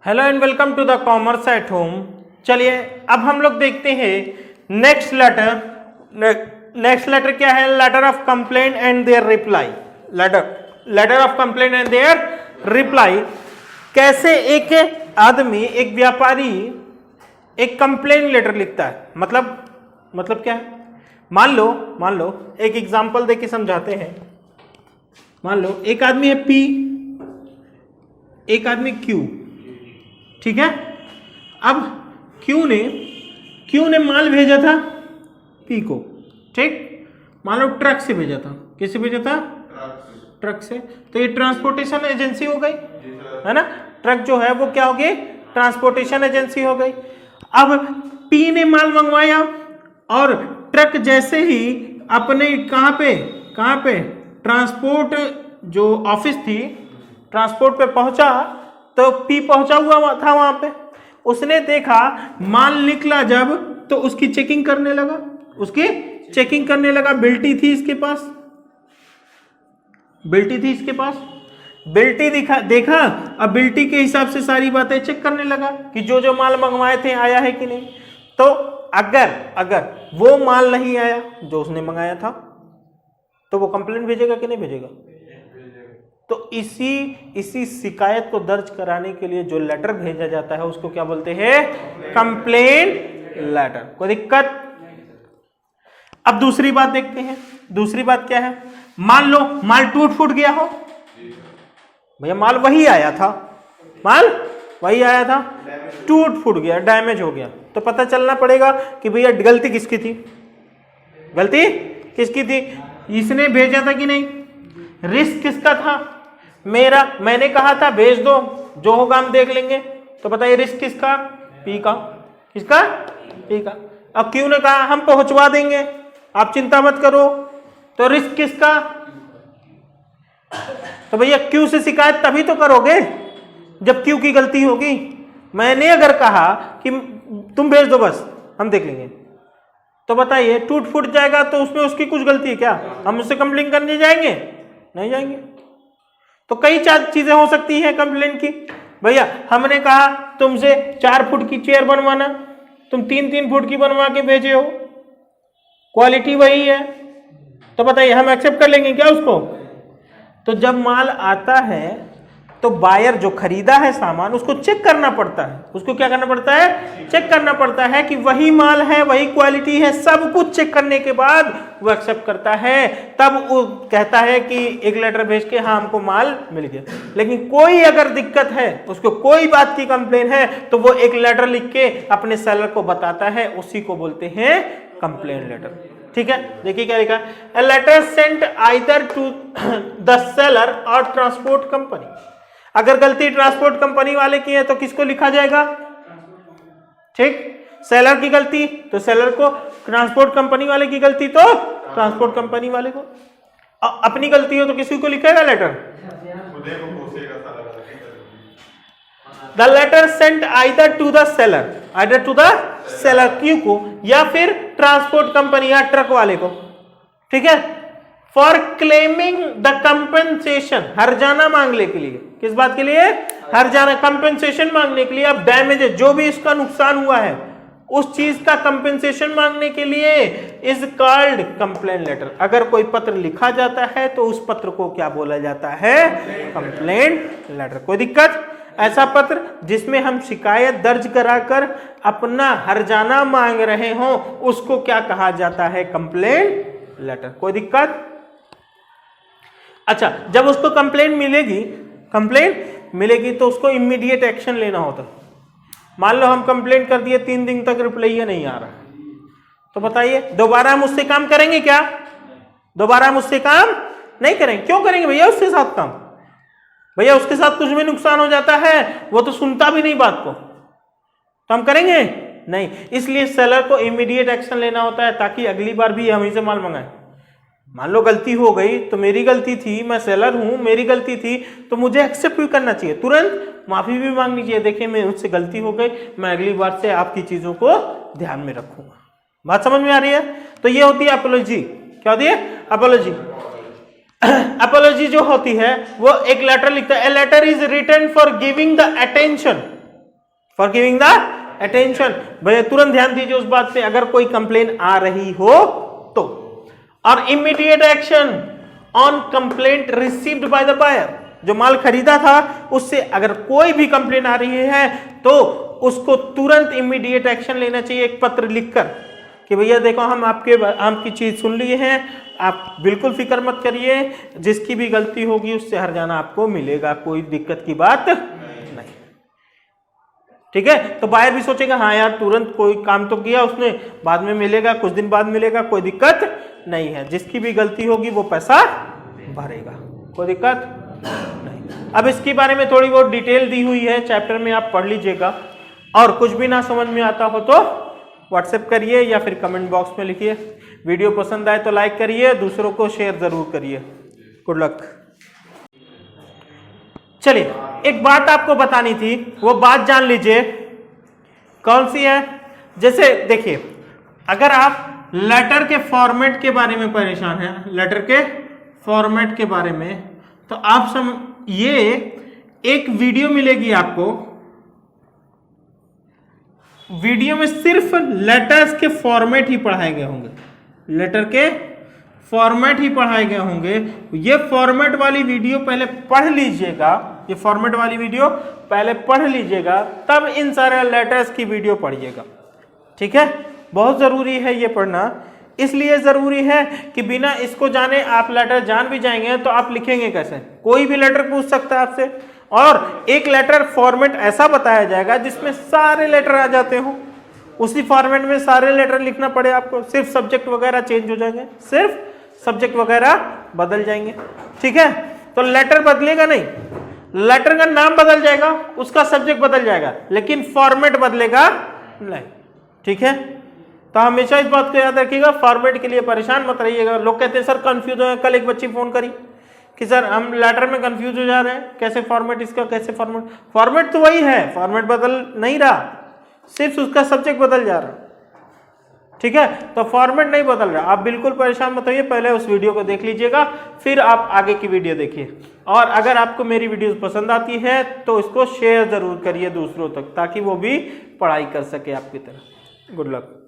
Hello and welcome to the commerce at home. चलिए अब हम लोग देखते हैं नेक्स्ट लेटर। नेक्स्ट लेटर क्या है? Letter of complaint and their reply. Letter of complaint and their reply. कैसे एक आदमी, एक व्यापारी एक कंप्लेंट लेटर लिखता है। मतलब क्या है? मान लो एक एग्जांपल देके समझाते हैं। मान लो एक आदमी है P, एक आदमी Q, ठीक है। अब Q ने माल भेजा था P को, ठीक। मान लो ट्रक से भेजा था। किससे भेजा था? ट्रक से। तो ये ट्रांसपोर्टेशन एजेंसी हो गई, है ना। ट्रक जो है वो क्या हो गई? ट्रांसपोर्टेशन एजेंसी हो गई। अब P ने माल मंगवाया और ट्रक जैसे ही अपने कहाँ पे ट्रांसपोर्ट जो ऑफिस थी, ट्रांसपोर्ट पे पहुंचा तो P पहुंचा हुआ था वहां पे। उसने देखा माल निकला जब, तो उसकी चेकिंग करने लगा। बिल्टी थी इसके पास। बिल्टी देखा। अब बिल्टी के हिसाब से सारी बातें चेक करने लगा कि जो माल मंगवाए थे आया है कि नहीं। तो अगर वो माल नहीं आया जो उसने मंगाया था, तो वो कंप्लेंट भेजेगा कि नहीं भेजेगा? तो इसी शिकायत को दर्ज कराने के लिए जो लेटर भेजा जाता है उसको क्या बोलते हैं? Complaint letter. कोई दिक्कत? अब दूसरी बात देखते हैं। दूसरी बात क्या है? मान लो माल टूट फूट गया हो। भैया माल वही आया था, टूट फूट गया, डैमेज हो गया, तो पता चलना पड़ेगा कि भैया गलती किसकी थी। इसने भेजा था कि नहीं? रिस्क किसका था? मेरा। मैंने कहा था भेज दो, जो होगा हम देख लेंगे। तो बताइए रिस्क किसका? P का। किसका? P का। अब Q ने कहा हम पहुंचवा देंगे, आप चिंता मत करो, तो रिस्क किसका? तो भैया Q से शिकायत तभी तो करोगे जब Q की गलती होगी। मैंने अगर कहा कि तुम भेज दो बस हम देख लेंगे, तो बताइए टूट फूट जाएगा तो उसमें उसकी कुछ गलती है क्या? हम उससे कंप्लेन करने जाएंगे? नहीं जाएंगे। तो कई चीजें हो सकती हैं कंप्लेंट की। भैया हमने कहा तुमसे 4 फुट की चेयर बनवाना, तुम 3-3 फुट की बनवा के भेजे हो, क्वालिटी वही है, तो बताइए हम एक्सेप्ट कर लेंगे क्या उसको? तो जब माल आता है तो बायर जो खरीदा है सामान, उसको चेक करना पड़ता है। उसको क्या करना पड़ता है? चेक करना पड़ता है कि वही माल है, वही क्वालिटी है, सब कुछ चेक करने के बाद वो एक्सेप्ट करता है। तब वो कहता है कि एक लेटर भेज के हाँ हमको माल मिल गया। लेकिन कोई अगर दिक्कत है, उसको कोई बात की कंप्लेन है, तो वो एक लेटर लिख के अपने सेलर को बताता है, उसी को बोलते हैं कंप्लेन लेटर। ठीक है, देखिए क्या लिखा है। A letter sent either to the seller or transport company। अगर गलती ट्रांसपोर्ट कंपनी वाले की है तो किसको लिखा जाएगा? ठीक, सेलर की गलती तो सेलर को, ट्रांसपोर्ट कंपनी वाले की गलती तो ट्रांसपोर्ट कंपनी वाले को, अपनी गलती हो तो किसी को लिखेगा letter? The letter sent either to the seller क्यू को, या फिर ट्रांसपोर्ट कंपनी या ट्रक वाले को, ठीक है, फॉर क्लेमिंग द कंपेंसेशन, हर्जाना मांगने के लिए। किस बात के लिए? हर्जाना, कंपेंसेशन मांगने के लिए। अब डैमेज है, जो भी इसका नुकसान हुआ है उस चीज का कंपेंसेशन मांगने के लिए इज कॉल्ड कंप्लेंट लेटर। अगर कोई पत्र लिखा जाता है तो उस पत्र को क्या बोला जाता है? Complaint letter. कोई दिक्कत? ऐसा पत्र जिसमें हम शिकायत दर्ज कराकर अपना हर्जाना मांग रहे हो, उसको क्या कहा जाता है? Complaint letter. कोई दिक्कत? अच्छा, जब उसको कंप्लेंट मिलेगी तो उसको इमीडिएट एक्शन लेना होता। मान लो हम कंप्लेंट कर दिए, 3 दिन तक रिप्लाई नहीं आ रहा, तो बताइए दोबारा मुझसे काम करेंगे क्या? दोबारा मुझसे काम नहीं करेंगे। क्यों करेंगे भैया उसके साथ काम? भैया उसके साथ कुछ भी नुकसान हो जाता है, वो तो सुनता भी नहीं बात को, तो हम करेंगे नहीं। इसलिए सेलर को इमीडिएट एक्शन लेना होता है, ताकि अगली बार भी हम ही से माल मंगाए। मान लो गलती हो गई तो मेरी गलती थी, मैं सेलर हूं, मेरी गलती थी, तो मुझे एक्सेप्ट भी करना चाहिए, तुरंत माफी भी मांगनी चाहिए। देखिए मैं मुझसे गलती हो गई, मैं अगली बार से आपकी चीजों को ध्यान में रखूंगा। बात समझ में आ रही है? तो ये होती है अपोलॉजी। क्या होती है? अपोलॉजी। अपोलॉजी जो होती है वो एक लेटर लिखता है। A letter is written for giving the attention for giving the attention. भैया तुरंत ध्यान दीजिए उस बात पे, अगर कोई कंप्लेन आ रही हो तो। और immediate action on complaint received by the buyer, जो माल खरीदा था उससे अगर कोई भी कंप्लेन आ रही है तो उसको तुरंत इमीडिएट एक्शन लेना चाहिए, एक पत्र लिखकर कि भैया देखो हम आपकी चीज सुन लिए हैं, आप बिल्कुल फिक्र मत करिए, जिसकी भी गलती होगी उससे हर्जाना आपको मिलेगा, कोई दिक्कत की बात नहीं। ठीक है, तो बायर भी सोचेगा हाँ यार तुरंत कोई काम तो किया उसने, बाद में मिलेगा, कुछ दिन बाद मिलेगा, कोई दिक्कत नहीं है, जिसकी भी गलती होगी वो पैसा भरेगा, कोई दिक्कत नहीं। अब इसके बारे में थोड़ी बहुत डिटेल दी हुई है चैप्टर में, आप पढ़ लीजिएगा। और कुछ भी ना समझ में आता हो तो व्हाट्सएप करिए या फिर कमेंट बॉक्स में लिखिए। वीडियो पसंद आए तो लाइक करिए, दूसरों को शेयर जरूर करिए। Good luck. चलिए एक बात आपको बतानी थी, वो बात जान लीजिए। कौन सी है? जैसे देखिए, अगर आप लेटर के फॉर्मेट के बारे में परेशान हैं, लेटर के फॉर्मेट के बारे में, तो आप ये एक वीडियो मिलेगी आपको, वीडियो में सिर्फ लेटर्स के फॉर्मेट ही पढ़ाए गए होंगे, लेटर के फॉर्मेट ही पढ़ाए गए होंगे। ये फॉर्मेट वाली वीडियो पहले पढ़ लीजिएगा, ये फॉर्मेट वाली वीडियो पहले पढ़ लीजिएगा, तब इन सारे लेटर्स की वीडियो पढ़िएगा। ठीक है, बहुत जरूरी है ये पढ़ना। इसलिए जरूरी है कि बिना इसको जाने आप लेटर जान भी जाएंगे तो आप लिखेंगे कैसे? कोई भी लेटर पूछ सकता है आपसे, और एक लेटर फॉर्मेट ऐसा बताया जाएगा जिसमें सारे लेटर आ जाते हो, उसी फॉर्मेट में सारे लेटर लिखना पड़े आपको, सिर्फ सब्जेक्ट वगैरह चेंज हो जाएंगे, सिर्फ सब्जेक्ट वगैरह बदल जाएंगे। ठीक है, तो लेटर बदलेगा नहीं, लेटर का नाम बदल जाएगा, उसका सब्जेक्ट बदल जाएगा, लेकिन फॉर्मेट बदलेगा नहीं। ठीक है, तो हमेशा इस बात को याद रखिएगा, फॉर्मेट के लिए परेशान मत रहिएगा। लोग कहते हैं सर कंफ्यूज हो, कल एक बच्ची फोन करी कि सर हम लेटर में कंफ्यूज हो जा रहे हैं, कैसे फॉर्मेट इसका, कैसे फॉर्मेट, फॉर्मेट तो वही है, फॉर्मेट बदल नहीं रहा, सिर्फ उसका सब्जेक्ट बदल जा रहा। ठीक है, तो फॉर्मेट नहीं बदल रहा, आप बिल्कुल परेशान मत होइए, पहले उस वीडियो को देख लीजिएगा, फिर आप आगे की वीडियो देखिए। और अगर आपको मेरी वीडियोस पसंद आती है तो इसको शेयर जरूर करिए दूसरों तक, ताकि वो भी पढ़ाई कर सके आपकी तरह। Good luck.